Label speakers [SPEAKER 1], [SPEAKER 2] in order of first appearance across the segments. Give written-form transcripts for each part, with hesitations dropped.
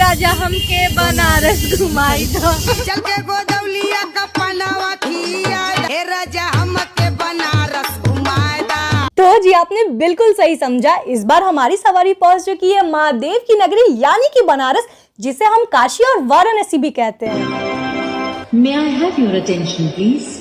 [SPEAKER 1] राजा हमके बनारस घुमाई दो।
[SPEAKER 2] चल के गोदवलिया का पनावा खिया, हे राजा हमके बनारस घुमाए दा।
[SPEAKER 3] तो जी आपने बिल्कुल सही समझा। इस बार हमारी सवारी पहुंच चुकी है महादेव की नगरी यानी कि बनारस, जिसे हम काशी और वाराणसी भी कहते हैं।
[SPEAKER 4] May I have your attention, please?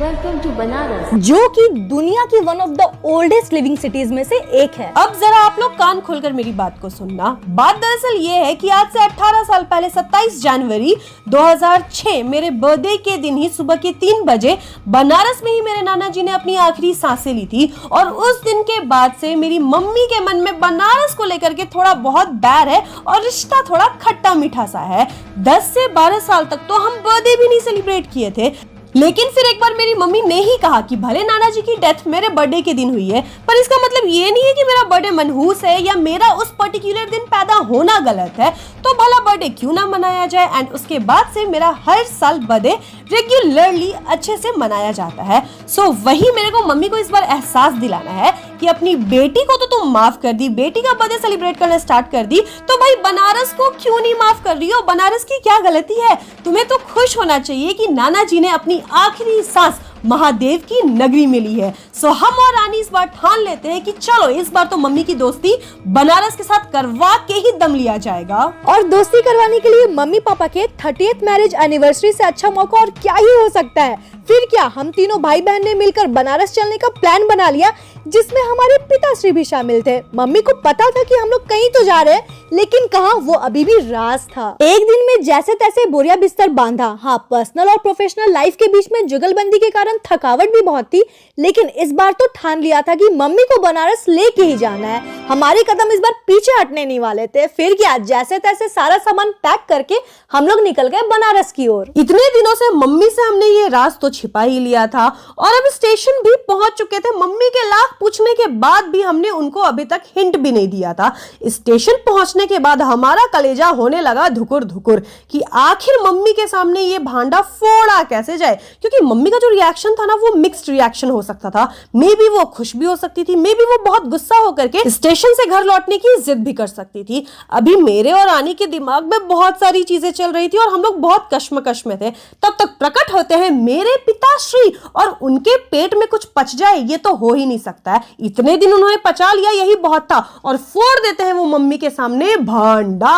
[SPEAKER 4] Welcome to Banaras,
[SPEAKER 3] जो कि दुनिया की one of the oldest living cities में से एक है।
[SPEAKER 5] अब जरा आप लोग कान खोलकर मेरी बात को सुनना। बात दरअसल ये है कि आज से 18 साल पहले 27 जनवरी 2006 मेरे बर्थडे के दिन ही सुबह के 3 बजे बनारस में ही मेरे नाना जी ने अपनी आखिरी सांसें ली थी। और उस दिन के बाद से मेरी मम्मी के मन में बनारस को लेकर के थोड़ा बहुत बैर है और रिश्ता थोड़ा खट्टा मीठा सा है। 10 से 12 साल तक तो हम बर्थडे भी नहीं सेलिब्रेट किए थे, लेकिन फिर एक बार मेरी मम्मी ने ही कहा कि भले नाना जी की डेथ मेरे बर्थडे के दिन हुई है, पर इसका मतलब ये नहीं है कि मेरा बर्थडे मनहूस है या मेरा उस पर्टिकुलर दिन पैदा होना गलत है, तो भला बर्थडे क्यों ना मनाया जाए। एंड उसके बाद से मेरा हर साल बर्थडे रेगुलरली अच्छे से मनाया जाता है। सो वही मेरे को मम्मी को इस बार एहसास दिलाना है कि अपनी बेटी को तो तुम माफ कर दी, बेटी का बर्थडे सेलिब्रेट करना स्टार्ट कर दी, तो भाई बनारस को क्यों नहीं माफ कर रही हो? बनारस की क्या गलती है? तुम्हें तो खुश होना चाहिए कि नाना जी ने अपनी आखिरी सांस महादेव की नगरी में ली है। सो हम और रानी इस बार ठान लेते हैं कि चलो इस बार तो मम्मी की दोस्ती बनारस के साथ करवा के ही दम लिया जाएगा।
[SPEAKER 3] और दोस्ती करवाने के लिए मम्मी पापा के 30th मैरिज एनिवर्सरी से अच्छा मौका और क्या ही हो सकता है। फिर क्या, हम तीनों भाई बहन ने मिलकर बनारस चलने का प्लान बना लिया, जिसमें हमारे पिताश्री भी शामिल थे। मम्मी को पता था कि हम लोग कहीं तो जा रहे हैं, लेकिन कहाँ, वो अभी भी राज था। एक दिन में जैसे तैसे बोरिया बिस्तर बांधा। हाँ, पर्सनल और प्रोफेशनल लाइफ के बीच में जुगलबंदी के कारण थकावट भी बहुत थी, लेकिन इस बार तो ठान लिया था कि मम्मी को बनारस लेके ही जाना है। हमारे कदम इस बार पीछे हटने नहीं वाले थे। फिर क्या, जैसे तैसे सारा सामान पैक करके हम लोग निकल गए बनारस की ओर।
[SPEAKER 5] इतने दिनों से मम्मी से हमने ये राज तो छिपा ही लिया था और अब स्टेशन भी पहुंच चुके थे। मम्मी के लाख पूछने के बाद भी हमने उनको अभी तक हिंट भी नहीं दिया था। स्टेशन पहुंचने के बाद हमारा कलेजा होने लगा धुकुर धुकुर कि आखिर मम्मी के सामने ये भांडा फोड़ा कैसे जाए, क्योंकि मम्मी का जो रिएक्शन था ना, वो मिक्स्ड रिएक्शन हो सकता था। मे बी वो खुश भी हो सकती थी, मे बी वो बहुत गुस्सा होकर के स्टेशन से घर लौटने की जिद भी कर सकती थी। अभी मेरे और रानी के दिमाग में बहुत सारी चीजें चल रही थी और हम लोग बहुत कश्मकश में थे। तब तक प्रकट होते हैं मेरे पिताश्री और उनके पेट में कुछ पच जाए ये तो हो ही नहीं सकता है। इतने दिन उन्होंने पचा लिया, यही बहुत था, और फोड़ देते हैं वो मम्मी के सामने भांडा।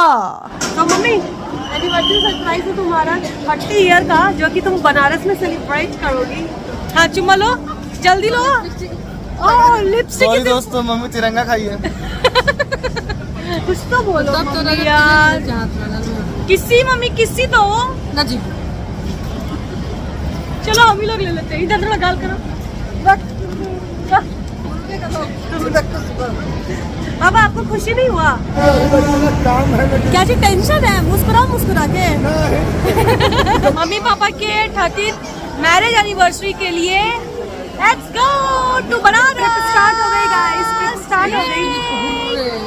[SPEAKER 1] तो मम्मी, एनिवर्सरी सरप्राइज है तुम्हारा 30 ईयर का, जो कि तुम बनारस में सेलिब्रेट करोगी। हाँ, चुम्मा लो, जल्दी लो। ओह, लिपस्टिक।
[SPEAKER 6] सॉरी दोस्तों, मम्मी तिरंगा खाई है।
[SPEAKER 1] कुछ तो बोलो मम्मी यार। किसी मम्मी किसी तो ना जी। चलो हम ही लोग ले लेते हैं। इधर थोड़ा गाल करो। अब आपको खुशी नहीं हुआ? क्या जी टेंशन है? मुस्कुरा मुस्कुरा के। मम्मी पापा के 30th मैरिज एनिवर्सरी के लिए let's go to Banaras. Start हो गई गाइस, स्टार्ट हो गई।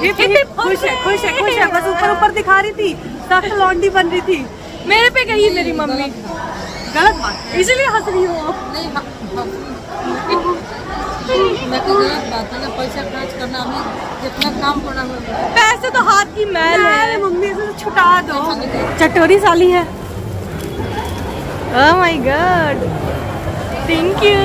[SPEAKER 1] खुश है खुश है खुश है, बस ऊपर ऊपर दिखा रही थी, सख्त लौंडी बन रही थी। मेरे पे गई मेरी मम्मी। गलत बात, इसीलिए हंस रही हो। गलत बात है ना, पैसा खर्च करना, हमें जितना काम करना, पैसे तो हाथ की मैल है। मम्मी से तो छुटा दो, चटोरी साली है। Oh my God, thank you.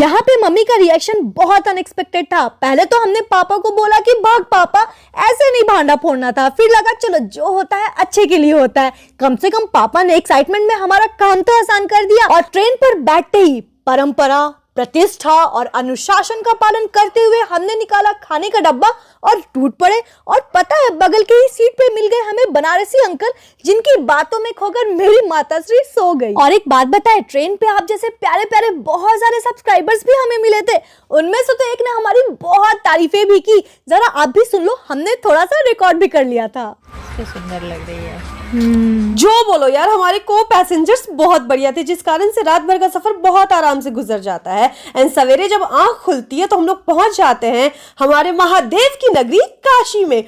[SPEAKER 3] यहाँ पे मम्मी का रिएक्शन बहुत अनएक्सपेक्टेड था। पहले तो हमने पापा को बोला कि भाग पापा, ऐसे नहीं भांडा फोड़ना था। फिर लगा चलो जो होता है अच्छे के लिए होता है। कम से कम पापा ने एक्साइटमेंट में हमारा काम तो आसान कर दिया। और ट्रेन पर बैठते ही परंपरा, प्रतिष्ठा और अनुशासन का पालन करते हुए हमने निकाला खाने का डब्बा और टूट पड़े। और पता है, बगल के ही सीट पे मिल गए हमें बनारसी अंकल, जिनकी बातों में खोकर मेरी माताश्री सो गई। और एक बात बताए, ट्रेन पे आप जैसे प्यारे प्यारे बहुत सारे सब्सक्राइबर्स भी हमें मिले थे। उनमें से तो एक ने हमारी बहुत तारीफें भी की। जरा आप भी सुन लो, हमने थोड़ा सा रिकॉर्ड भी कर लिया था।
[SPEAKER 1] सुंदर लग रही है।
[SPEAKER 5] जो बोलो यार, हमारे को पैसेंजर्स बहुत बढ़िया थे, जिस कारण से रात भर का सफर बहुत आराम से गुजर जाता है। एंड सवेरे जब आंख खुलती है तो हम लोग पहुंच जाते हैं हमारे महादेव की नगरी काशी में।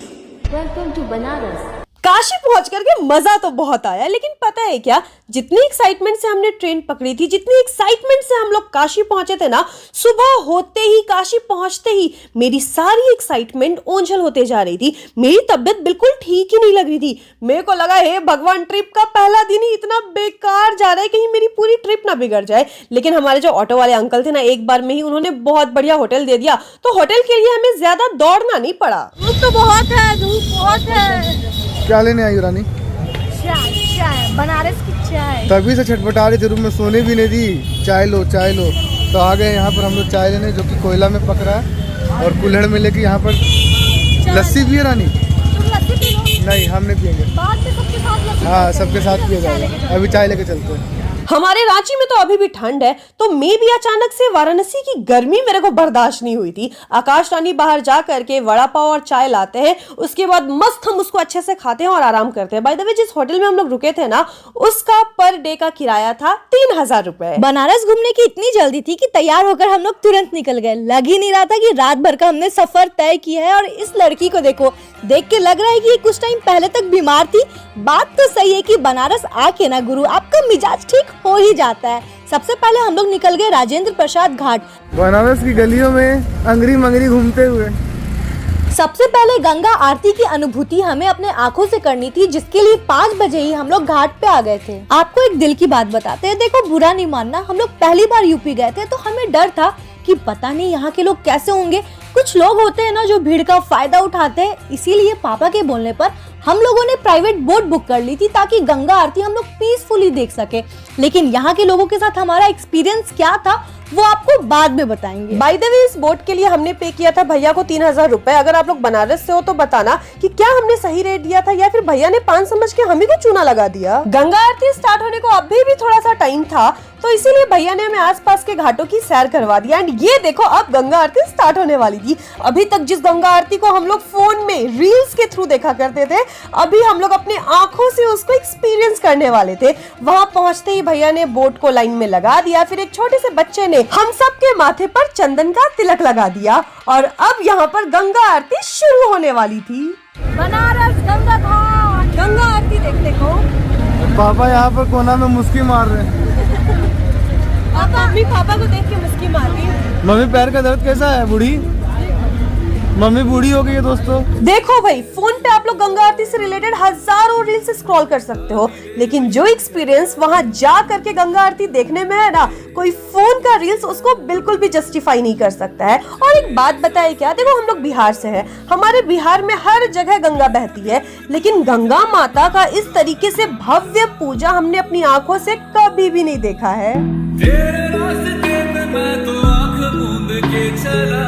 [SPEAKER 4] welcome to Banaras.
[SPEAKER 5] काशी पहुंच करके मजा तो बहुत आया, लेकिन पता है क्या, जितनी एक्साइटमेंट से हमने ट्रेन पकड़ी थी, जितनी एक्साइटमेंट से हम लोग काशी पहुंचे थे ना, सुबह होते ही, काशी पहुंचते ही मेरी सारी एक्साइटमेंट ओझल होते जा रही थी। मेरी तबीयत बिल्कुल ठीक ही नहीं लग रही थी। मेरे को लगा हे भगवान, ट्रिप का पहला दिन ही इतना बेकार जा रहा है, कहीं मेरी पूरी ट्रिप ना बिगड़ जाए। लेकिन हमारे जो ऑटो वाले अंकल थे ना, एक बार में ही उन्होंने बहुत बढ़िया होटल दे दिया, तो होटल के लिए हमें ज्यादा दौड़ना नहीं पड़ा।
[SPEAKER 1] धूप तो बहुत है, धूप बहुत है।
[SPEAKER 6] क्या लेने आई हो रानी?
[SPEAKER 1] चाय, चाय, बनारस की चाय।
[SPEAKER 6] तभी से छटपटा रही थी, रूम में सोने भी नहीं दी। चाय लो, चाय लो। तो आ गए यहाँ पर हम लोग चाय लेने, जो कि कोयला में पक रहा है, और कुल्हड़ में लेके यहाँ पर लस्सी भी है रानी।
[SPEAKER 1] तुम लस्सी पी लो।
[SPEAKER 6] नहीं, हम नहीं पियेंगे।
[SPEAKER 1] बाद में सबके साथ लस्सी।
[SPEAKER 6] हाँ, सबके साथ पिया जाएगा। अभी चाय लेके चलते हैं।
[SPEAKER 5] हमारे रांची में तो अभी भी ठंड है, तो मैं भी अचानक से वाराणसी की गर्मी मेरे को बर्दाश्त नहीं हुई थी। आकाश रानी बाहर जा करके वड़ा पाव और चाय लाते हैं, उसके बाद मस्त हम उसको अच्छे से खाते हैं और आराम करते हैं। बाय द वे, जिस होटल में हम लोग रुके थे ना, उसका पर डे का किराया था 3000 रुपए।
[SPEAKER 3] बनारस घूमने की इतनी जल्दी थी कि तैयार होकर हम लोग तुरंत निकल गए। लग ही नहीं रहा था कि रात भर का हमने सफर तय किया है। और इस लड़की को देखो, देख के लग रहा है कि ये कुछ टाइम पहले तक बीमार थी। बात तो सही है कि बनारस आके ना गुरु, आपका मिजाज ठीक हो ही जाता है। सबसे पहले हम लोग निकल गए राजेंद्र प्रसाद घाट।
[SPEAKER 6] बनारस की गलियों में अंगरी मंगरी घूमते हुए
[SPEAKER 3] सबसे पहले गंगा आरती की अनुभूति हमें अपने आंखों से करनी थी, जिसके लिए 5 बजे ही हम लोग घाट पे आ गए थे। आपको एक दिल की बात बताते हैं, देखो बुरा नहीं मानना, हम लोग पहली बार यूपी गए थे, तो हमें डर था कि पता नहीं यहाँ के लोग कैसे होंगे। कुछ लोग होते हैं ना जो भीड़ का फायदा उठाते हैं, इसीलिए पापा के बोलने पर हम लोगों ने प्राइवेट बोट बुक कर ली थी, ताकि गंगा आरती हम लोग पीसफुली देख सके। लेकिन यहाँ के लोगों के साथ हमारा एक्सपीरियंस क्या था, वो आपको बाद में बताएंगे।
[SPEAKER 5] बाय द वे, इस बोट के लिए हमने पे किया था भैया को 3000 रुपए। अगर आप लोग बनारस से हो तो बताना कि क्या हमने सही रेट दिया था, या फिर भैया ने 5 समझ के हमें को चूना लगा दिया। गंगा आरती स्टार्ट होने को अभी भी थोड़ा सा टाइम था, तो इसीलिए भैया ने हमें आसपास के घाटों की सैर करवा दिया। एंड ये देखो, अब गंगा आरती स्टार्ट होने वाली थी। अभी तक जिस गंगा आरती को हम लोग फोन में रील्स के थ्रू देखा करते थे, अभी हम लोग अपनी आंखों से उसको एक्सपीरियंस करने वाले थे। वहां पहुंचते ही भैया ने बोट को लाइन में लगा दिया, फिर एक छोटे से बच्चे ने हम सब के माथे पर चंदन का तिलक लगा दिया, और अब यहाँ पर गंगा आरती शुरू होने वाली थी।
[SPEAKER 1] बनारस गंगा घाट, गंगा आरती देखने को।
[SPEAKER 6] पापा यहाँ पर कोना में मुस्की मार रहे हैं।
[SPEAKER 5] मम्मी पापा को देख के मुस्की मार रही।
[SPEAKER 6] मम्मी पैर का दर्द कैसा है? बूढ़ी मम्मी बूढ़ी हो गई है दोस्तों।
[SPEAKER 5] देखो भाई, फोन पे आप लोग गंगा आरती से रिलेटेड हजारों रील्स स्क्रॉल कर सकते हो, लेकिन जो एक्सपीरियंस वहां जा करके गंगा आरती देखने में है ना, कोई फोन का रील्स उसको बिल्कुल भी जस्टिफाई नहीं कर सकता है। और एक बात बताए क्या, देखो हम लोग बिहार से हैं, हमारे बिहार में हर जगह गंगा बहती है, लेकिन गंगा माता का इस तरीके से भव्य पूजा हमने अपनी आंखों से कभी भी नहीं देखा है।
[SPEAKER 7] तेरे रास्ते पे मैं तो आँख मूंद के चला,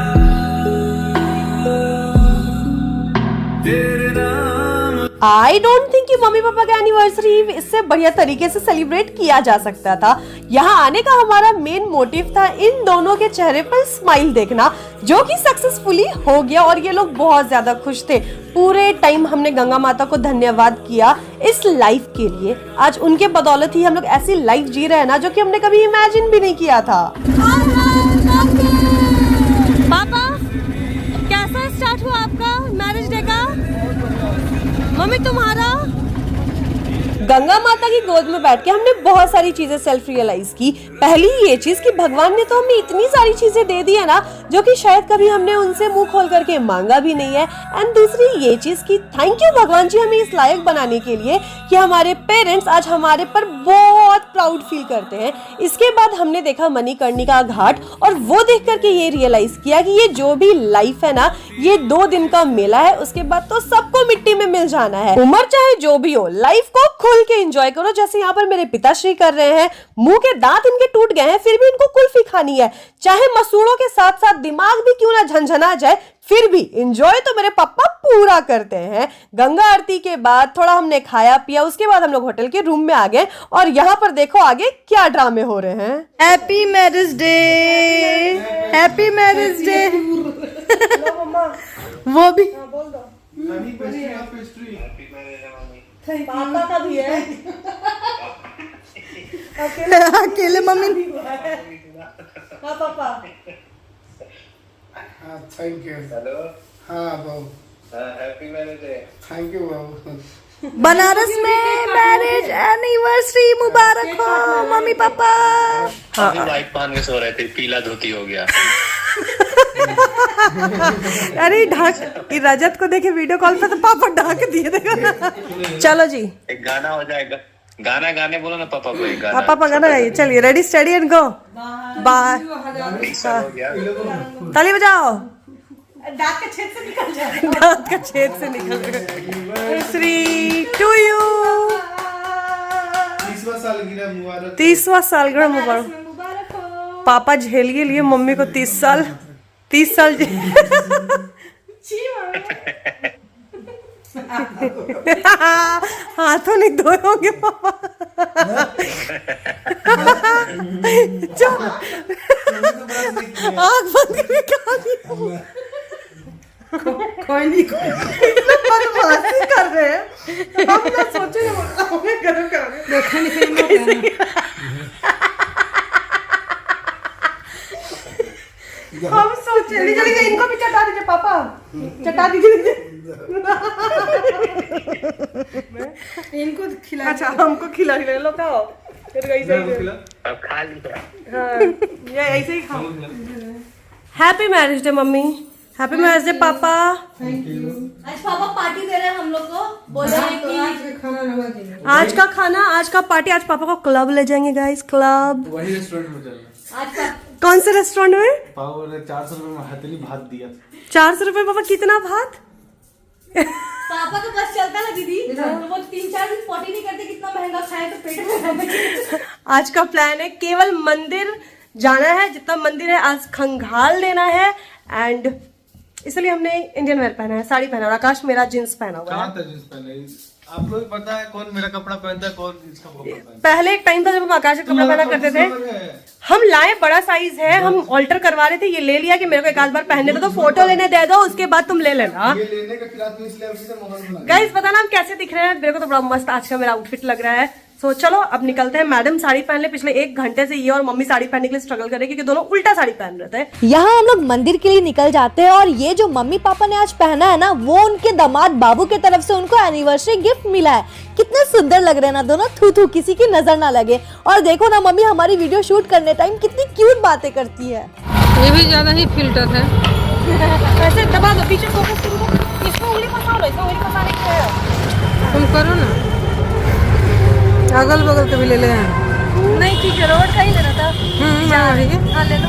[SPEAKER 7] तेरे नाम।
[SPEAKER 5] आई डोंट थिंक कि मम्मी पापा का एनिवर्सरी इससे बढ़िया तरीके से सेलिब्रेट किया जा सकता था। यहाँ आने का हमारा मेन मोटिव था इन दोनों के चेहरे पर स्माइल देखना, जो कि सक्सेसफुली हो गया, और ये लोग बहुत ज्यादा खुश थे। पूरे टाइम हमने गंगा माता को धन्यवाद किया इस लाइफ के लिए। आज उनके बदौलत ही हम लोग ऐसी लाइफ जी रहे हैं ना, जो कि हमने कभी इमेजिन भी नहीं किया था।
[SPEAKER 1] पापा, कैसा स्टार्ट हुआ आपका मैरिज डे का? मम्मी तुम्हारा?
[SPEAKER 5] गंगा माता की गोद में बैठ के हमने बहुत सारी चीजें सेल्फ रियलाइज की। पहली ये चीज कि भगवान ने तो हमें इतनी सारी चीजें दे दी है ना, जो कि शायद कभी हमने उनसे मुंह खोल करके मांगा भी नहीं है। एंड दूसरी ये चीज कि थैंक यू भगवान जी, हमें इस लायक बनाने के लिए कि हमारे पेरेंट्स आज हमारे पर बहुत प्राउड फील करते हैं। इसके बाद हमने देखा मणिकर्णिका घाट, और वो देख करके ये रियलाइज किया कि ये जो भी लाइफ है ना, ये 2 दिन का मेला है, उसके बाद तो सबको मिट्टी में मिल जाना है। उम्र चाहे जो भी हो, लाइफ को खुल के एंजॉय करो। जैसे यहाँ पर मेरे पिताश्री कर रहे हैं, मुंह के दांत इनके टूट गए हैं, फिर भी इनको कुल्फी खानी है। चाहे मसूड़ों के साथ साथ दिमाग भी क्यों ना झंझना जाए, फिर भी एंजॉय तो मेरे पापा पूरा करते हैं। गंगा आरती के बाद थोड़ा हमने खाया पिया, उसके बाद हम लोग होटल के रूम में आ गए, और यहाँ पर देखो आगे क्या ड्रामे हो रहे हैं।
[SPEAKER 3] Happy marriage day, happy marriage day. वो भी
[SPEAKER 5] पापा का भी है,
[SPEAKER 3] अकेले मम्मी।
[SPEAKER 5] हाँ पापा।
[SPEAKER 6] Thank you. हेलो। हाँ बाबू,
[SPEAKER 7] happy marriage day.
[SPEAKER 6] Thank you बाबू।
[SPEAKER 3] बनारस में मैरिज एनिवर्सरी मुबारक हो मम्मी पापा।
[SPEAKER 8] अभी वाइट पहन के सो रहे थे, पीला धोती हो गया।
[SPEAKER 5] अरे ढाक रजत को देखे वीडियो कॉल पे तो पापा ढाक दिए देखो। चलो जी
[SPEAKER 8] एक गाना हो जाएगा, गाना गाने बोलो ना पापा को, एक गाना।
[SPEAKER 5] पापा गाना गाइए, चलिए ready steady and go bye.
[SPEAKER 8] हो गया।
[SPEAKER 5] ताली बजाओ। दांत का छेद से निकल जाए, दांत का छेद से निकल जाए। 3 टू यू। 30वां सालगिरह मुबारक। पापा झेल के लिए मम्मी को 30 साल हाथों नहीं धोए होंगे पापा। आँख बंद करके खा लिया। कोई नहीं बदमाशी कर रहे हैं हम, क्या सोचेंगे गरम करेंगे। हम सोचे चलिए इनको भी चटा दीजिए पापा, चटा दीजिए। इनको खिला, अच्छा हमको खिला लो, खाओ फिर ऐसे ही
[SPEAKER 8] अब खा लिया।
[SPEAKER 5] हाँ, ये ऐसे ही खाओ। Happy marriage day mummy, happy marriage day पापा।
[SPEAKER 3] आज पापा पार्टी दे रहे हैं हम लोग को, बोल रहे हैं कि
[SPEAKER 5] आज का खाना, आज का पार्टी, आज पापा को क्लब ले जाएंगे गाइस, क्लब।
[SPEAKER 6] वही रेस्टोरेंट में चलना।
[SPEAKER 3] आज का
[SPEAKER 5] कौन से रेस्टोरेंट में?
[SPEAKER 6] पाव ने 400 रुपए में हथेली भात दिया।
[SPEAKER 5] 400 रुपए पापा, कितना भात?
[SPEAKER 3] पापा का बस चलता ना दीदी, तो वो 3-4 दिन पोटी नहीं करते, कितना महंगा खाए तो पेट में।
[SPEAKER 5] आज का प्लान है केवल मंदिर जाना है, जितना मंदिर है आज खंगाल लेना है, एंड इसलिए हमने इंडियन वेयर पहना है, साड़ी पहना है, और आकाश मेरा जींस पहना हुआ है।
[SPEAKER 6] जींस पहना? आपको भी पता है कौन मेरा कपड़ा पहनता है, कौन इसका कपड़ा पहनता है।
[SPEAKER 5] पहले एक टाइम था जब हम आकाश का कपड़ा पहना करते थे। हम लाए बड़ा साइज है, हम ऑल्टर करवा रहे थे, ये ले लिया कि मेरे को एक आध बार पहनने दो, तो फोटो लेने दे दो, उसके बाद तुम ले लेना।
[SPEAKER 6] ये लेने का किराया तो इसलिए उसी से मोबाइल बना।
[SPEAKER 5] गाइस पता ना हम कैसे दिख रहे हैं, मेरे को तो बड़ा मस्त आज का मेरा आउटफिट लग रहा है। सो चलो अब निकलते हैं। मैडम साड़ी पहन ले, पिछले 1 घंटे से ये और मम्मी साड़ी पहनने के लिए स्ट्रगल कर रहे हैं, क्योंकि दोनों उल्टा साड़ी पहन रहे थे।
[SPEAKER 3] यहाँ हम लोग मंदिर के लिए निकल जाते हैं, और ये जो मम्मी पापा ने आज पहना है ना, वो उनके दामाद बाबू के तरफ से उनको एनिवर्सरी गिफ्ट मिला है। कितने सुंदर लग रहे हैं ना दोनों, थू थू किसी की नजर ना लगे। और देखो ना मम्मी हमारी वीडियो शूट करने टाइम कितनी क्यूट बातें करती है।
[SPEAKER 9] ये भी ज्यादा ही फिल्टर है।
[SPEAKER 5] ऐसे दबा दो, पीछे फोकस करो, इसमें उंगली फंसा लो, इसमें उंगली फंसाने की है।
[SPEAKER 9] तुम करो ना, अगल बगल के भी ले ले।
[SPEAKER 5] नहीं ठीक है, रोड का ही लेना था। हाँ ले लो।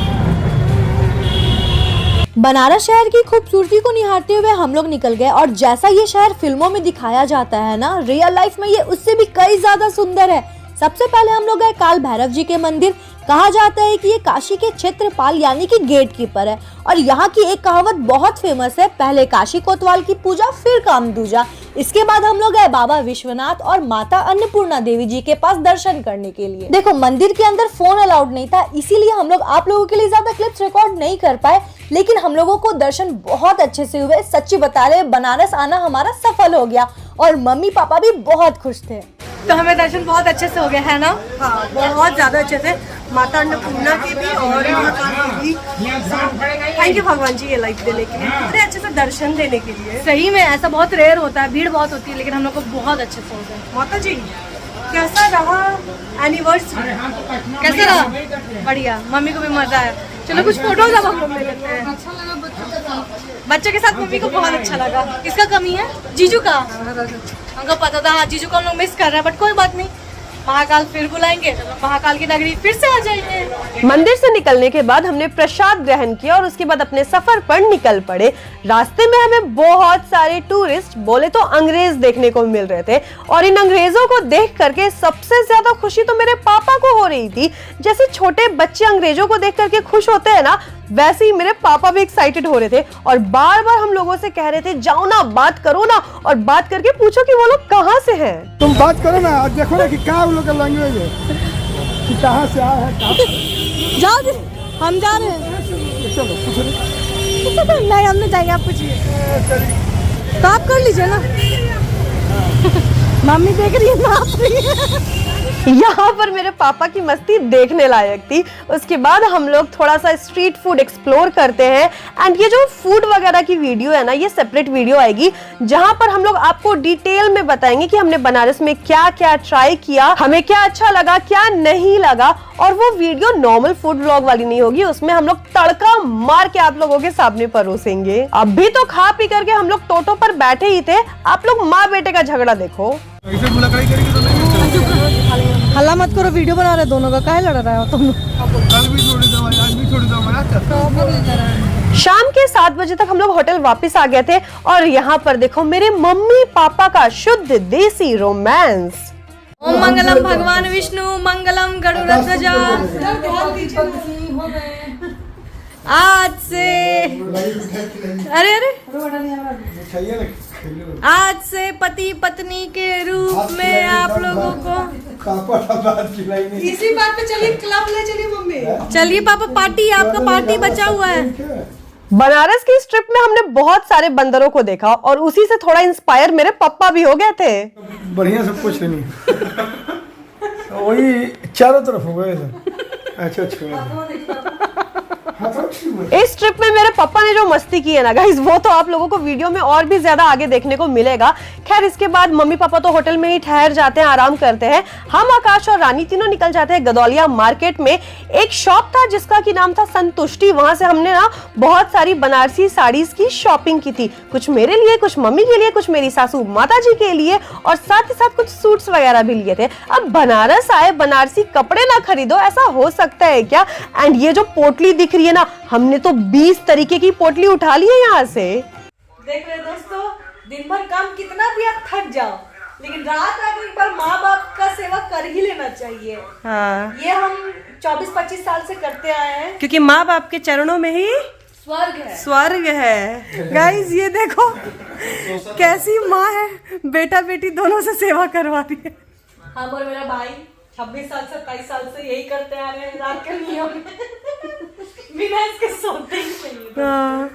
[SPEAKER 3] बनारस शहर की खूबसूरती को निहारते हुए हम लोग निकल गए, और जैसा ये शहर फिल्मों में दिखाया जाता है ना, रियल लाइफ में ये उससे भी कई ज्यादा सुंदर है। सबसे पहले हम लोग गए काल भैरव जी के मंदिर। कहा जाता है कि ये काशी के क्षेत्रपाल यानी कि गेट कीपर है, और यहाँ की एक कहावत बहुत फेमस है, पहले काशी कोतवाल की पूजा फिर काम दूजा। इसके बाद हम लोग गए बाबा विश्वनाथ और माता अन्नपूर्णा देवी जी के पास दर्शन करने के लिए। देखो मंदिर के अंदर फोन अलाउड नहीं था, इसीलिए हम लोग आप लोगों के लिए ज्यादा क्लिप्स रिकॉर्ड नहीं कर पाए, लेकिन हम लोगों को दर्शन बहुत अच्छे से हुए। सच्ची बता रहे, बनारस आना हमारा सफल हो गया, और मम्मी पापा भी बहुत खुश थे।
[SPEAKER 5] तो हमें दर्शन बहुत अच्छे से हो गया है ना? हाँ बहुत ज्यादा अच्छे से, माता अन्नपूर्णा की भी और महाकाल की भी। थैंक यू भगवान जी ये लाइफ देने के लिए, इतने अच्छे से दर्शन देने के लिए।
[SPEAKER 1] सही में ऐसा बहुत रेयर होता है, भीड़ बहुत होती है, लेकिन हम लोग को बहुत अच्छे से हो गया।
[SPEAKER 5] माता जी कैसा रहा एनिवर्सरी?
[SPEAKER 1] कैसे रहा? बढ़िया, मम्मी को भी मजा आया। चलो कुछ फोटोज अब हम लोग ले लेते हैं। बच्चे के साथ मम्मी को बहुत अच्छा लगा। किसका कमी है? जीजू का। हमको पता था, हाँ जीजू को हम लोग मिस कर रहे हैं, बट कोई बात नहीं, महाकाल फिर बुलाएंगे, महाकाल की नगरी फिर से आ जाएंगे।
[SPEAKER 5] मंदिर से निकलने के बाद हमने प्रसाद ग्रहण किया और उसके बाद अपने सफर पर निकल पड़े। रास्ते में हमें बहुत सारे टूरिस्ट, बोले तो अंग्रेज देखने को मिल रहे थे, और इन अंग्रेजों को देख करके सबसे ज्यादा खुशी तो मेरे पापा को हो रही थी। जैसे छोटे बच्चे अंग्रेजों को देख करके खुश होते हैं ना, वैसे ही मेरे पापा भी एक्साइटेड हो रहे थे, और बार बार हम लोगों से कह रहे थे जाओ ना, बात करो ना, और बात करके पूछो कि वो लोग कहाँ से हैं।
[SPEAKER 6] तुम बात करो ना, आज देखो ना कि क्या उन लोग का लैंग्वेज है, कि कहाँ से आया है।
[SPEAKER 3] जाओ जी, हम जा रहे हैं।
[SPEAKER 6] चलो
[SPEAKER 3] नहीं हम नहीं जाएंगे, आप पूछिए। तो आप कर लीजिए ना। मम्मी देख रही है, नाप रही है।
[SPEAKER 5] यहाँ पर मेरे पापा की मस्ती देखने लायक थी। उसके बाद हम लोग थोड़ा सा स्ट्रीट फूड एक्सप्लोर करते हैं एंड ये जो फूड वगैरह की वीडियो है ना, ये सेपरेट वीडियो आएगी जहाँ पर हम लोग आपको डिटेल में बताएंगे कि हमने बनारस में क्या क्या ट्राई किया, हमें क्या अच्छा लगा क्या नहीं लगा। और वो वीडियो नॉर्मल फूड व्लॉग वाली नहीं होगी, उसमें हम लोग तड़का मार के आप लोगों के सामने परोसेंगे। अभी तो खा पी करके हम लोग टोटो पर बैठे ही थे, आप लोग माँ बेटे का झगड़ा देखो।
[SPEAKER 3] हल्ला मत करो, वीडियो बना रहे दोनों का, काहे लड़ रहा है तुम?
[SPEAKER 5] शाम के 7 बजे तक हम लोग होटल वापस आ गए थे और यहाँ पर देखो मेरे मम्मी पापा का शुद्ध देसी रोमांस।
[SPEAKER 1] ओम मंगलम भगवान विष्णु मंगलम गरुड़ध्वजा। आज से अरे आज से पति पत्नी के रूप में आप लोगों को इसी बात पे चलिए, क्लब ले चलिए मम्मी। चलिए पापा, पार्टी, आपका पार्टी बचा हुआ है।
[SPEAKER 5] बनारस की इस ट्रिप में हमने बहुत सारे बंदरों को देखा और उसी से थोड़ा इंस्पायर मेरे पापा भी हो गए थे।
[SPEAKER 6] बढ़िया सब कुछ नहीं वही चारों तरफ हो गए। अच्छा
[SPEAKER 5] इस ट्रिप में मेरे पापा ने जो मस्ती की है ना गाइस, वो तो आप लोगों को वीडियो में और भी ज्यादा आगे देखने को मिलेगा। खैर इसके बाद मम्मी पापा तो होटल में ही ठहर जाते हैं, आराम करते हैं। हम आकाश और रानी तीनों निकल जाते हैं गदौलिया मार्केट में। एक शॉप था जिसका की नाम था संतुष्टि, वहां से हमने ना बहुत सारी बनारसी साड़ीज की शॉपिंग की थी, कुछ मेरे लिए, कुछ मम्मी के लिए, कुछ मेरी सासू माता जी के लिए और साथ ही साथ कुछ सूट्स वगैरह भी लिए थे। अब बनारस आए, बनारसी कपड़े ना खरीदो, ऐसा हो सकता है क्या? एंड ये जो पोटली दिख रही है ना, हमने तो 20 तरीके की पोटली उठा ली है यहाँ से।
[SPEAKER 1] देख रहे दोस्तों, दिन भर काम कितना भी आप थक जाओ, लेकिन रात आके एक बार माँ बाप का सेवा कर ही लेना चाहिए।
[SPEAKER 5] हाँ,
[SPEAKER 1] ये हम 24-25 साल से करते आए हैं,
[SPEAKER 5] क्योंकि माँ बाप के चरणों में ही स्वर्ग है। गाइस ये देखो कैसी माँ है, बेटा बेटी दोनों से सेवा करवा रही है।
[SPEAKER 1] हम और मेरा भाई 26 साल से 27 साल से यही करते आ रहे हैं रात के नियम बिना इसके सोते ही नहीं।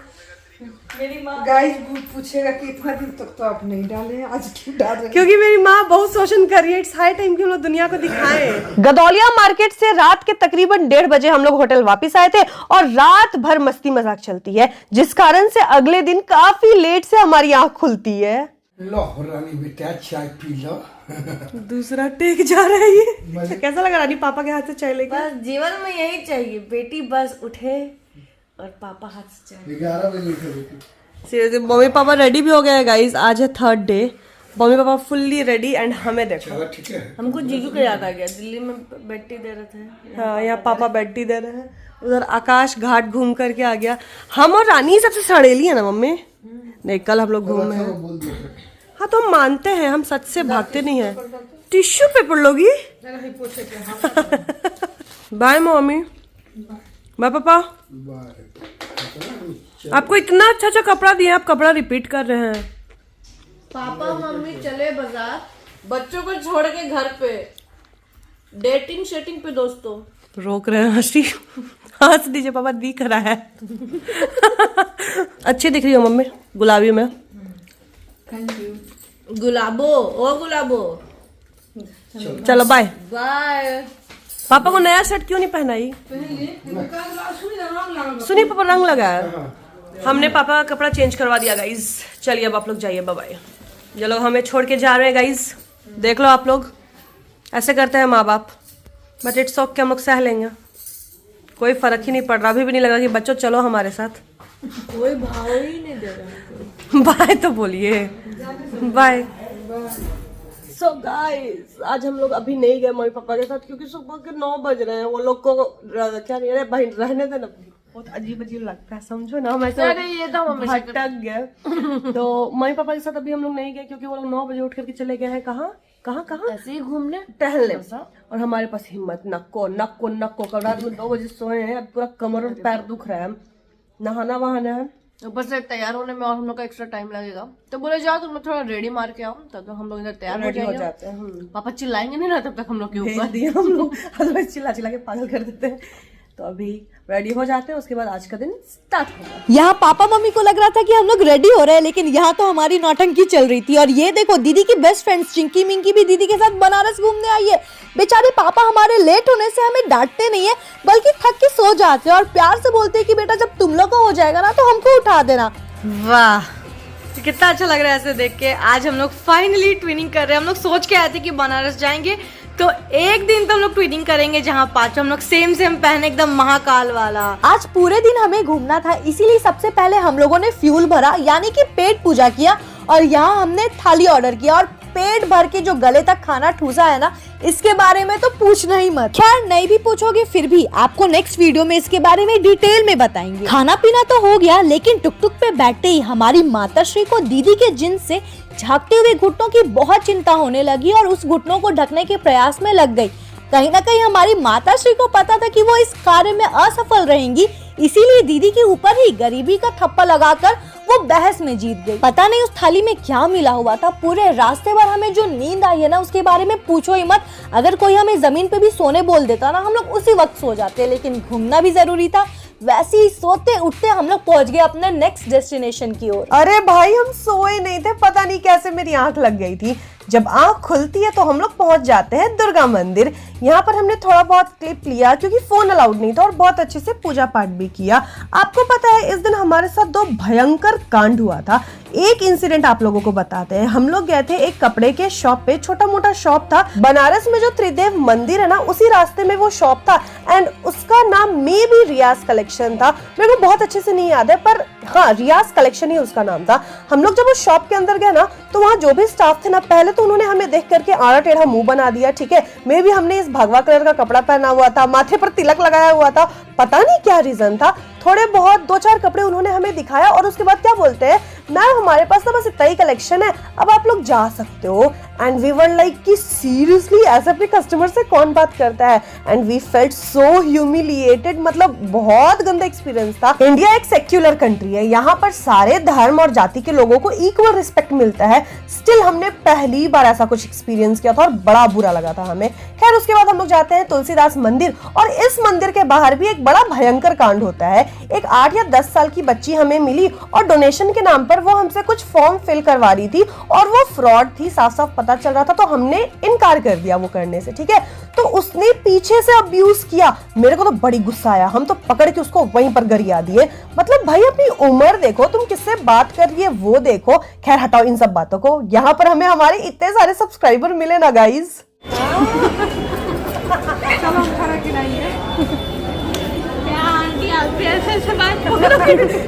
[SPEAKER 1] मेरी माँ
[SPEAKER 2] गाइस पूछेगा कि इतना दिन तक तो आप नहीं डाले, आज क्यों डाल रहे?
[SPEAKER 5] क्योंकि मेरी माँ बहुत शोषण कर रही है। इट्स हाई टाइम कि हम लोग दुनिया को दिखाएं। गदौलिया मार्केट से रात के तकरीबन 1:30 बजे हम लोग होटल वापस आए थे और रात भर मस्ती मजाक चलती है, जिस कारण से अगले दिन काफी लेट से हमारी आँख खुलती है।
[SPEAKER 6] लो रानी बेटा चाय पी लो।
[SPEAKER 5] दूसरा टेक जा रहा है ये। कैसा लगा रानी पापा के हाथ से चाय लेके?
[SPEAKER 1] बस जीवन में यही चाहिए, बेटी बस उठे और पापा हाथ से चाय।
[SPEAKER 6] 11 बजे उठे बेटी।
[SPEAKER 5] सीरियसली मम्मी पापा रेडी भी हो गए हैं गाइस। आज है 3rd day, mummy papa fully ready and हमें देखो।
[SPEAKER 6] ठीक है।
[SPEAKER 1] हमको जीजू का याद आ गया, दिल्ली में बेटी दे रहे थे।
[SPEAKER 5] हाँ, यहाँ पापा बेटी दे रहे हैं, उधर आकाश घाट घूम करके आ गया। हम और रानी सबसे सड़ेली है ना मम्मी? नहीं, कल हम लोग घूमे हैं। हाँ तो हम मानते हैं, हम सच से भागते नहीं हैं। टिश्यू पेपर लोगी? बाय मम्मी, बाय पापा। आपको इतना अच्छा अच्छा कपड़ा दिया, आप कपड़ा रिपीट कर रहे हैं।
[SPEAKER 1] पापा मम्मी चले बाजार, बच्चों को छोड़ के घर पे डेटिंग शेटिंग पे। दोस्तों
[SPEAKER 5] रोक रहे हैं हंसी, हंस दीजिए पापा, दिख रहा है। अच्छी दिख रही हो मम्मी गुलाबी में।
[SPEAKER 1] गुलाबो, ओ गुलाबो,
[SPEAKER 5] चलो बाय
[SPEAKER 1] बाय।
[SPEAKER 5] पापा को नया शर्ट क्यों नहीं पहनाई? सुनिए पापा रंग लगा है। हमने पापा का कपड़ा चेंज करवा दिया गाइज। चलिए अब आप लोग जाइए, बाय बाय। जो लोग हमें छोड़ के जा रहे हैं गाइज, देख लो आप लोग ऐसे करते हैं माँ बाप, बट इट्स ओके, हम लोग सह लेंगे, कोई फर्क ही नहीं पड़ रहा। अभी भी नहीं लगा कि बच्चों चलो हमारे साथ।
[SPEAKER 1] कोई भाव ही नहीं दे रहा।
[SPEAKER 5] बाय तो बोलिए, बाय। सो गाइस आज हम लोग अभी नहीं गए मम्मी पापा के साथ, क्योंकि सुबह के 9 बज रहे हैं। वो लोग को क्या नहीं रहे भाई, रहने देना, बहुत अजीब अजीब लगता है, समझो ना। मैं
[SPEAKER 1] ये तो
[SPEAKER 5] भटक गए। तो मम्मी पापा के साथ अभी हम लोग नहीं गए, क्योंकि वो लोग 9 बजे उठ करके चले गए हैं। कहाँ
[SPEAKER 1] ऐसे ही घूमने
[SPEAKER 5] टहलने, और हमारे पास हिम्मत नक्को कल रात में 2 बजे सोए हैं। अब पूरा कमर और पैर दुख रहा है, नहाना वहाना है,
[SPEAKER 1] ऊपर से तैयार होने में और हम लोग का एक्स्ट्रा टाइम लगेगा। तो बोले जाओ तुम लोग थोड़ा रेडी मार के आओ, तब तो हम लोग इधर तैयार हो जाते हैं। पापा चिल्लाएंगे नहीं ना तब तक हम लोग के ऊपर।
[SPEAKER 5] हम लोग अदरवाइज चिल्ला चिल्ला के पागल कर देते हैं। तो अभी रेडी हो जाते हैं, उसके बाद आज का दिन स्टार्ट होगा।
[SPEAKER 3] यहाँ पापा मम्मी को लग रहा था कि हम लोग रेडी हो रहे हैं, लेकिन यहाँ तो हमारी नौटंकी चल रही थी। और ये देखो दीदी की बेस्ट फ्रेंड चिंकी मिंकी भी दीदी के साथ बनारस घूमने आई है। बेचारे पापा हमारे लेट होने से हमें डांटते नहीं है, बल्कि थक के सो जाते हैं और प्यार से बोलते हैं कि बेटा जब तुम लोग का हो जाएगा ना तो हमको उठा देना।
[SPEAKER 1] वाह, कितना अच्छा लग रहा है ऐसे देख के। आज हम लोग फाइनली ट्विनिंग कर रहे हैं। हम लोग सोच के आए थे कि बनारस जाएंगे तो एक दिन तो हम लोग ट्विनिंग करेंगे जहाँ पांचों हम लोग सेम पहने, एकदम महाकाल वाला।
[SPEAKER 3] आज पूरे दिन हमें घूमना था, इसीलिए सबसे पहले हम लोगों ने फ्यूल भरा यानी कि पेट पूजा किया और यहाँ हमने थाली ऑर्डर किया और पेट भर के जो गले तक खाना ठूसा है ना, इसके बारे में तो पूछना ही मत। खैर नहीं भी पूछोगे फिर भी आपको नेक्स्ट वीडियो में इसके बारे में डिटेल में बताएंगे। खाना पीना तो हो गया, लेकिन टुक टुक पे बैठते ही हमारी माताश्री को दीदी के जिन से झांकते हुए घुटनों की बहुत चिंता होने लगी और उस घुटनों को ढकने के प्रयास में लग गई। कहीं ना कहीं हमारी माताश्री को पता था कि वो इस कार्य में असफल रहेंगी, इसीलिए दीदी के ऊपर ही गरीबी का थप्पा लगाकर वो बहस में जीत गई। पता नहीं उस थाली में क्या मिला हुआ था। पूरे रास्ते भर हमें जो नींद आई है ना, उसके बारे में पूछो ही मत। अगर कोई हमें जमीन पे भी सोने बोल देता ना, हम लोग उसी वक्त सो जाते, लेकिन घूमना भी जरूरी था। वैसे ही सोते उठते हम लोग पहुंच गए अपने नेक्स्ट डेस्टिनेशन की ओर।
[SPEAKER 5] अरे भाई हम सोए नहीं थे, पता नहीं कैसे मेरी आंख लग गई थी। जब आंख खुलती है तो हम लोग पहुंच जाते हैं दुर्गा मंदिर। यहाँ पर हमने थोड़ा बहुत क्लिप लिया क्योंकि फोन अलाउड नहीं था और बहुत अच्छे से पूजा पाठ भी किया। आपको पता है इस दिन हमारे साथ दो भयंकर कांड हुआ था। एक इंसिडेंट आप लोगों को बताते हैं। हम लोग गए थे एक कपड़े के शॉप पे, छोटा मोटा शॉप था। बनारस में जो त्रिदेव मंदिर है ना, उसी रास्ते में वो शॉप था एंड उसका नाम मे बी रियाज कलेक्शन था। मेरे को बहुत अच्छे से नहीं याद है, पर हाँ रियाज कलेक्शन ही उसका नाम था। हम लोग जब उस शॉप के अंदर गए ना, तो वहाँ जो भी स्टाफ थे ना, पहले तो उन्होंने हमें देख करके आड़ा टेढ़ा मुंह बना दिया। ठीक है, मे भी हमने इस भगवा कलर का कपड़ा पहना हुआ था, माथे पर तिलक लगाया हुआ था, पता नहीं क्या रीजन था। थोड़े बहुत दो चार कपड़े उन्होंने हमें दिखाया और उसके बाद क्या बोलते हैं, मैम हमारे पास तो बस इतना ही कलेक्शन है, अब आप लोग जा सकते हो। एंड वी वर लाइक कि सीरियसली ऐसे अपने कस्टमर से कौन बात करता है। And we felt so humiliated, मतलब बहुत गंदा एक्सपीरियंस था। इंडिया एक सेक्युलर कंट्री है, यहाँ पर सारे धर्म और जाति के लोगों को इक्वल रिस्पेक्ट मिलता है। स्टिल हमने पहली बार ऐसा कुछ एक्सपीरियंस किया था और बड़ा बुरा लगा था हमें। खैर उसके बाद हम लोग जाते हैं तुलसीदास मंदिर और इस मंदिर के बाहर भी एक बड़ा भयंकर कांड होता है। एक 8 या 10 साल की बच्ची हमें मिली और डोनेशन के नाम पर वो हमसे कुछ फॉर्म फिल करवा रही थी और वो फ्रॉड थी, साफ साफ पता चल रहा था। तो हमने इनकार कर दिया वो करने से। ठीक है, तो उसने पीछे से अब्यूज किया। मेरे को तो बड़ी गुस्सा आया, हम तो पकड़ के उसको वहीं पर गरिया दिए। मतलब भाई अपनी उम्र देखो, तुम किससे बात कर रही है वो देखो। खैर हटाओ इन सब बातों को। यहाँ पर हमें हमारे इतने सारे सब्सक्राइबर मिले ना गाइज।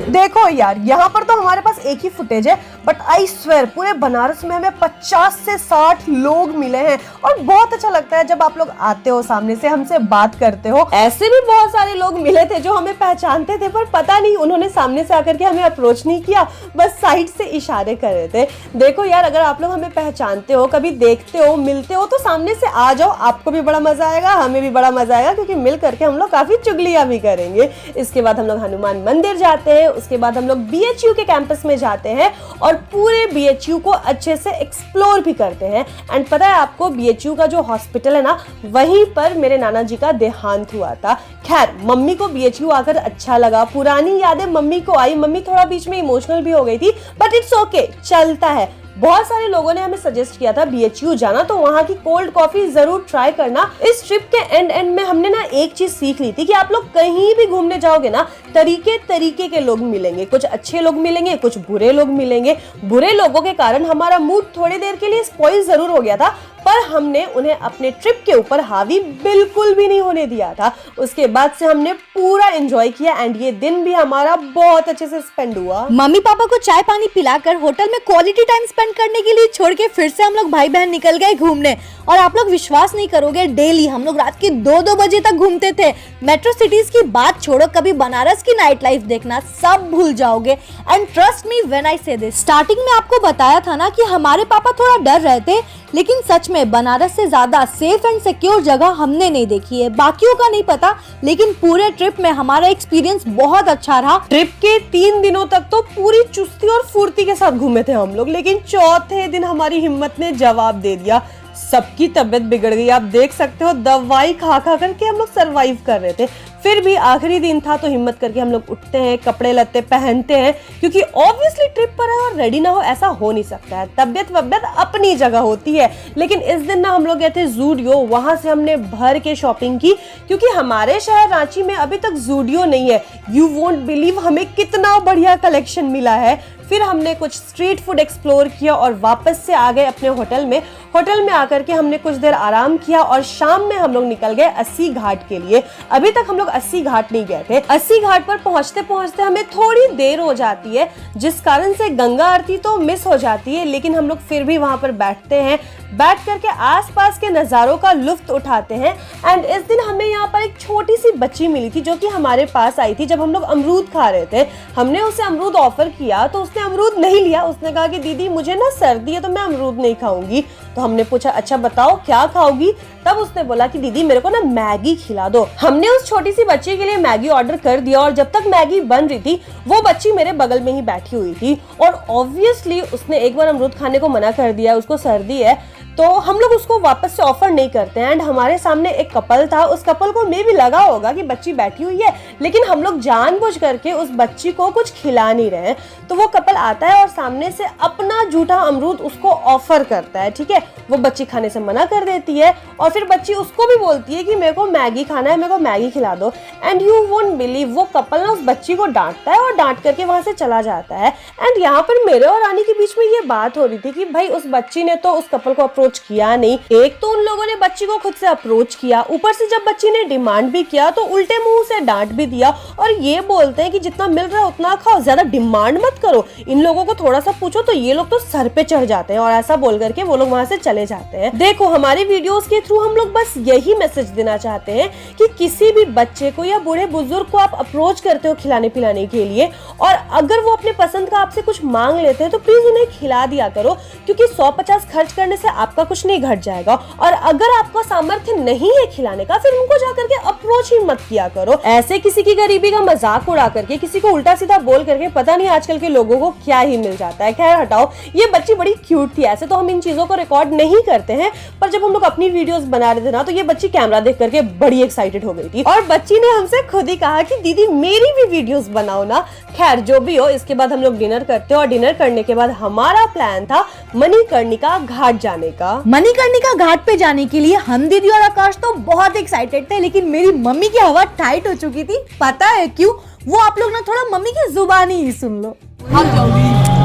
[SPEAKER 5] देखो यार, यहाँ पर तो हमारे पास एक ही फुटेज है, बट आई स्वेयर पूरे बनारस में हमें 50 से 60 लोग मिले हैं और बहुत अच्छा लगता है जब आप लोग आते हो, सामने से हमसे बात करते हो। ऐसे भी बहुत सारे लोग मिले थे जो हमें पहचानते थे, पर पता नहीं उन्होंने सामने से आकर के हमें अप्रोच नहीं किया, बस साइड से इशारे कर रहे थे। देखो यार, अगर आप लोग हमें पहचानते हो, कभी देखते हो, मिलते हो, तो सामने से आ जाओ, आपको भी बड़ा मजा आएगा, हमें भी बड़ा मजा आएगा, क्योंकि मिल करके हम लोग काफी चुगलियां भी करेंगे। इसके बाद हम लोग हनुमान मंदिर जाते हैं, उसके बाद हम लोग BHU के कैंपस में जाते हैं और पूरे BHU को अच्छे से एक्सप्लोर भी करते हैं। एंड पता है आपको, BHU का जो हॉस्पिटल है ना, वहीं पर मेरे नाना जी का देहांत हुआ था। खैर मम्मी को BHU आकर अच्छा लगा, पुरानी यादें मम्मी को आई। मम्मी थोड़ा बीच में इमोशनल भी हो गई थी, बट इट्स ओके, चलता है। बहुत सारे लोगों ने हमें सजेस्ट किया था BHU जाना, तो वहाँ की कोल्ड कॉफी जरूर ट्राई करना। इस ट्रिप के एंड में हमने ना एक चीज सीख ली थी कि आप लोग कहीं भी घूमने जाओगे ना, तरीके के लोग मिलेंगे। कुछ अच्छे लोग मिलेंगे, कुछ बुरे लोग मिलेंगे। बुरे लोगों के कारण हमारा मूड थोड़ी देर के लिए स्पॉइल जरूर हो गया था, पर हमने उन्हें अपने ट्रिप के ऊपर हावी बिल्कुल भी नहीं होने दिया था। उसके बाद से हमने पूरा एंजॉय किया एंड ये दिन भी हमारा बहुत अच्छे से स्पेंड हुआ।
[SPEAKER 3] मम्मी पापा को चाय पानी पिलाकर होटल में क्वालिटी टाइम स्पेंड करने के लिए छोड़ के फिर से हम लोग भाई बहन निकल गए घूमने। और आप लोग विश्वास नहीं करोगे, डेली हम लोग रात के 2-2 बजे तक घूमते थे। मेट्रो सिटीज की बात छोड़ो, कभी बनारस की नाइट लाइफ देखना, सब भूल जाओगे। And trust me when I से दिस, स्टार्टिंग में आपको बताया था ना कि हमारे पापा थोड़ा डर रहे थे, लेकिन सच में बनारस से ज्यादा सेफ एंड सिक्योर जगह हमने नहीं देखी है। बाकियों का नहीं पता, लेकिन पूरे ट्रिप में हमारा एक्सपीरियंस बहुत अच्छा रहा।
[SPEAKER 5] ट्रिप के 3 दिनों तक तो पूरी चुस्ती और फुर्ती के साथ घूमे थे हम लोग, लेकिन चौथे दिन हमारी हिम्मत ने जवाब दे दिया। सबकी तबीयत बिगड़ गई, आप देख सकते हो, दवाई खा खा करके हम लोग सरवाइव कर रहे थे। फिर भी आखिरी दिन था तो हिम्मत करके हम लोग उठते हैं, कपड़े लत्ते पहनते हैं, क्योंकि ऑब्वियसली ट्रिप पर है और रेडी ना हो ऐसा हो नहीं सकता है। तबियत वबियत अपनी जगह होती है, लेकिन इस दिन ना हम लोग गए थे ज़ूडियो, वहां से हमने भर के शॉपिंग की, क्योंकि हमारे शहर रांची में अभी तक ज़ूडियो नहीं है। यू वोंट बिलीव हमें कितना बढ़िया कलेक्शन मिला है। फिर हमने कुछ स्ट्रीट फूड एक्सप्लोर किया और वापस से आ गए अपने होटल में। होटल में आकर के हमने कुछ देर आराम किया और शाम में हम लोग निकल गए अस्सी घाट के लिए। अभी तक हम लोग अस्सी घाट नहीं गए थे। अस्सी घाट पर पहुंचते पहुंचते हमें थोड़ी देर हो जाती है, जिस कारण से गंगा आरती तो मिस हो जाती है, लेकिन हम लोग फिर भी वहां पर बैठते हैं, बैठ करके आसपास के नज़ारों का लुत्फ उठाते हैं। एंड इस दिन हमें यहाँ पर एक छोटी सी बच्ची मिली थी जो कि हमारे पास आई थी जब हम लोग अमरूद खा रहे थे। हमने उसे अमरूद ऑफर किया तो उसने अमरूद नहीं लिया। उसने कहा कि दीदी मुझे ना सर्दी है तो मैं अमरूद नहीं खाऊंगी। तो हमने पूछा अच्छा बताओ क्या खाओगी? तब उसने बोला कि दीदी मेरे को ना मैगी खिला दो। हमने उस छोटी सी बच्ची के लिए मैगी ऑर्डर कर दिया और जब तक मैगी बन रही थी वो बच्ची मेरे बगल में ही बैठी हुई थी और ऑब्वियसली उसने एक बार अमरूद खाने को मना कर दिया, उसको सर्दी है, तो हम लोग उसको वापस से ऑफर नहीं करते हैं। एंड हमारे सामने एक कपल था, उस कपल को मे भी लगा होगा कि बच्ची बैठी हुई है, लेकिन हम लोग जानबूझ करके उस बच्ची को कुछ खिला नहीं रहे। तो वो कपल आता है और सामने से अपना झूठा अमरूद उसको ऑफर करता है, ठीक है। वो बच्ची खाने से मना कर देती है और फिर बच्ची उसको भी बोलती है कि मेरे को मैगी खाना है, मेरे को मैगी खिला दो। एंड यू वोंट बिलीव वो कपल ना उस बच्ची को डांटता है और डांट करके वहां से चला जाता है। एंड यहाँ पर मेरे और रानी के बीच में ये बात हो रही थी कि भाई उस बच्ची ने तो उस कपल को अप्रोच किया नहीं, एक तो उन लोगों ने बच्ची को खुद से अप्रोच किया, ऊपर से जब बच्ची ने डिमांड भी किया तो उल्टे मुंह से डांट भी दिया और ये बोलते हैं कि जितना मिल रहा है उतना खाओ, ज्यादा डिमांड मत करो, इन लोगों को थोड़ा सा पूछो तो ये लोग तो सर पे चढ़ जाते हैं। और ऐसा बोल करके वो लोग वहां से चले जाते हैं। देखो हमारी वीडियोस के थ्रू हम लोग बस यही मैसेज देना चाहते हैं कि किसी भी बच्चे को या बूढ़े बुजुर्ग को आप अप्रोच करते हो खिलाने पिलाने के लिए और अगर वो अपने पसंद का आपसे कुछ मांग लेते हैं तो प्लीज उन्हें खिला दिया करो, क्योंकि 150 खर्च करने से आपका कुछ नहीं घट जाएगा। और अगर आपका सामर्थ्य नहीं है खिलाने का फिर उनको जाकर के अप्रोच ही मत किया करो। ऐसे किसी की गरीबी का मजाक उड़ा करके, किसी को उल्टा सीधा बोल करके पता नहीं आजकल के लोगों को क्या ही मिल जाता है। खैर हटाओ, ये बच्ची बड़ी क्यूट थी, ऐसे तो हम इन चीजों को रिकॉर्ड नहीं करते हैं, पर जब हम लोग अपनी वीडियोस बना रहे थे ना तो ये बच्ची कैमरा देख करके बड़ी एक्साइटेड हो गई थी और बच्ची ने हमसे खुद ही कहा कि दीदी मेरी भी वीडियोस बनाओ ना। खैर जो भी हो, इसके बाद हम लोग डिनर करते हैं और डिनर करने के बाद हमारा प्लान था मणिकर्णिका घाट जाने का।
[SPEAKER 3] मणिकर्णिका घाट पे जाने के लिए हम दीदी और आकाश तो बहुत एक्साइटेड थे, लेकिन मेरी मम्मी की हवा टाइट हो चुकी थी। पता है क्यों? वो आप लोग ना थोड़ा मम्मी की जुबानी ही सुन लो।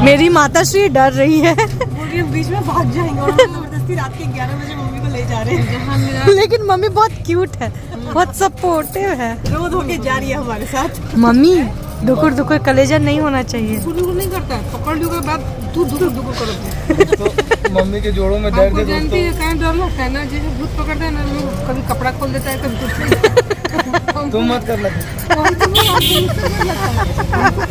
[SPEAKER 3] मेरी माता श्री डर रही है,
[SPEAKER 5] बीच में भाग जाएंगे और जबरदस्ती रात के 11 बजे मम्मी को ले जा रहे हैं।
[SPEAKER 3] लेकिन मम्मी बहुत क्यूट है, बहुत सपोर्टिव है,
[SPEAKER 5] रो धो के जा रही है हमारे साथ।
[SPEAKER 3] मम्मी दुकुर दुकुर कलेजा नहीं होना चाहिए।
[SPEAKER 9] नहीं करता है, पकड़ लो के बाद तू दुकुर करो।
[SPEAKER 6] तो मम्मी के जोड़ों में दर्द है
[SPEAKER 9] जानती है कहीं डर लगता है ना, जैसे भूत पकड़ता है ना, लोग कभी कपड़ा खोल देता है कभी कुछ।
[SPEAKER 6] तुम मत कर लगे,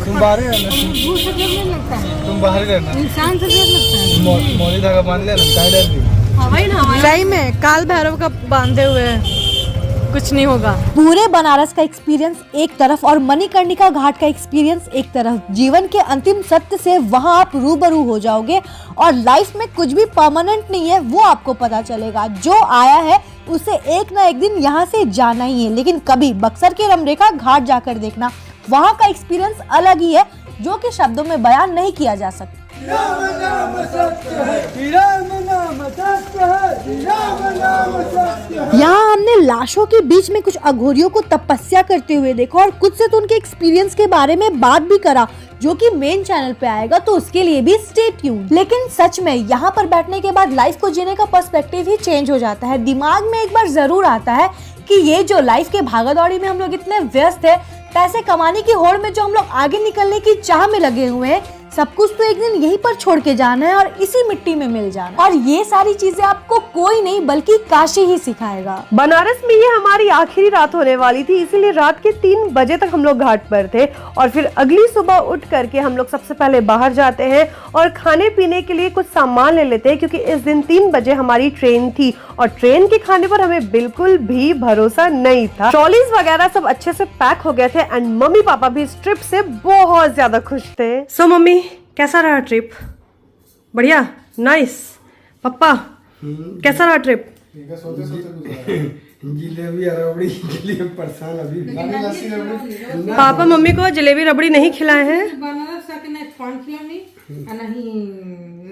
[SPEAKER 6] तुम बाहर ही रहना,
[SPEAKER 9] भूत से डर नहीं लगता है,
[SPEAKER 6] तुम बाहर ही रहना,
[SPEAKER 9] इंसान से डर लगता है।
[SPEAKER 6] मौली धागा बांध लेना, काय डर नहीं।
[SPEAKER 3] सही में काल भैरव का बांधे हुए कुछ नहीं होगा। पूरे बनारस का एक्सपीरियंस एक तरफ और मणिकर्णिका घाट का एक्सपीरियंस एक तरफ। जीवन के अंतिम सत्य से वहां आप रूबरू हो जाओगे और लाइफ में कुछ भी परमानेंट नहीं है वो आपको पता चलेगा। जो आया है उसे एक ना एक दिन यहाँ से जाना ही है, लेकिन कभी बक्सर के रमरेखा घाट जाकर देखना, वहाँ का एक्सपीरियंस अलग ही है जो कि शब्दों में बयान नहीं किया जा सकता। यहाँ हमने लाशों के बीच में कुछ अघोरियों को तपस्या करते हुए देखा और कुछ से तो उनके एक्सपीरियंस के बारे में बात भी करा, जो कि मेन चैनल पे आएगा, तो उसके लिए भी स्टे ट्यून्ड। लेकिन सच में यहाँ पर बैठने के बाद लाइफ को जीने का पर्सपेक्टिव ही चेंज हो जाता है। दिमाग में एक बार जरूर आता है कि ये जो लाइफ के भागादौड़ी में हम लोग इतने व्यस्त है, पैसे कमाने की होड़ में जो हम लोग आगे निकलने की चाह में लगे हुए हैं, सब कुछ तो एक दिन यहीं पर छोड़ के जाना है और इसी मिट्टी में मिल जाना है। और ये सारी चीजें आपको कोई नहीं बल्कि काशी ही सिखाएगा।
[SPEAKER 5] बनारस में ये हमारी आखिरी रात होने वाली थी, इसीलिए रात के 3 बजे तक हम लोग घाट पर थे और फिर अगली सुबह उठ करके हम लोग सबसे पहले बाहर जाते हैं और खाने पीने के लिए कुछ सामान ले लेते हैं, क्योंकि इस दिन 3 बजे हमारी ट्रेन थी और ट्रेन के खाने पर हमें बिल्कुल भी भरोसा नहीं था। ट्रॉलीज वगैरह सब अच्छे से पैक हो गए थे एंड मम्मी पापा भी इस ट्रिप से बहुत ज्यादा खुश थे। सो मम्मी कैसा रहा ट्रिप? बढ़िया, नाइस। पापा कैसा रहा ट्रिप?
[SPEAKER 6] ठीक है, सोते सोते गुजरा।
[SPEAKER 10] जिलेबी रबड़ी के लिए परेशान अभी।
[SPEAKER 6] लस्सी रबड़ी
[SPEAKER 5] पापा मम्मी को जलेबी रबड़ी नहीं खिलाए हैं।
[SPEAKER 9] बनारस से नहीं पान खिलानी नहीं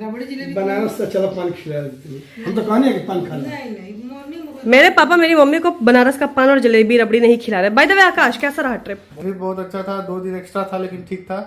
[SPEAKER 9] रबड़ी जलेबी
[SPEAKER 10] बनारस से चलो पान खिला देते हैं। हम तो कहने कि पान खा लो।
[SPEAKER 9] नहीं मॉर्निंग
[SPEAKER 5] मेरे पापा मेरी मम्मी को बनारस का पान और जलेबी रबड़ी नहीं खिला रहे। बाय द वे आकाश, कैसा रहा ट्रिप?
[SPEAKER 6] भी बहुत अच्छा था, 2 दिन एक्स्ट्रा था लेकिन ठीक था।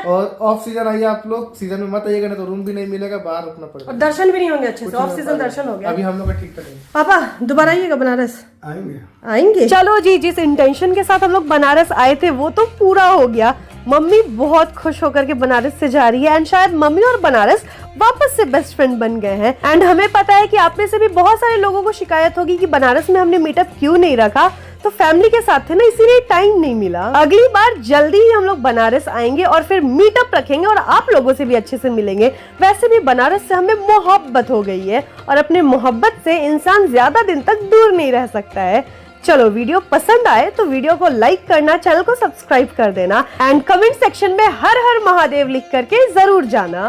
[SPEAKER 6] और ऑफ सीजन आइए आप लोग, सीजन में मत आइएगा नहीं तो रूम भी नहीं मिलेगा, बाहर रुकना पड़ेगा
[SPEAKER 5] और दर्शन भी नहीं होंगे अच्छे से। ऑफ सीजन दर्शन हो गया।
[SPEAKER 6] अभी हम लोग का ठीक करेंगे।
[SPEAKER 5] पापा दोबारा आइएगा बनारस?
[SPEAKER 10] आएंगे।
[SPEAKER 5] चलो जी, जिस इंटेंशन के साथ हम लोग बनारस आए थे वो तो पूरा हो गया। मम्मी बहुत खुश होकर के बनारस से जा रही है एंड शायद मम्मी और बनारस वापस से बेस्ट फ्रेंड बन गए हैं। एंड हमें पता है कि आप में से भी बहुत सारे लोगों को शिकायत होगी कि बनारस में हमने मीटअप क्यों नहीं रखा। तो फैमिली के साथ थे ना, इसीलिए टाइम नहीं मिला। अगली बार जल्दी ही हम लोग बनारस आएंगे और फिर मीटअप रखेंगे और आप लोगों से भी अच्छे से मिलेंगे। वैसे भी बनारस से हमें मोहब्बत हो गई है और अपने मोहब्बत से इंसान ज्यादा दिन तक दूर नहीं रह सकता है। चलो, वीडियो पसंद आए तो वीडियो को लाइक करना, चैनल को सब्सक्राइब कर देना एंड कमेंट सेक्शन में हर हर महादेव लिख करके जरूर जाना।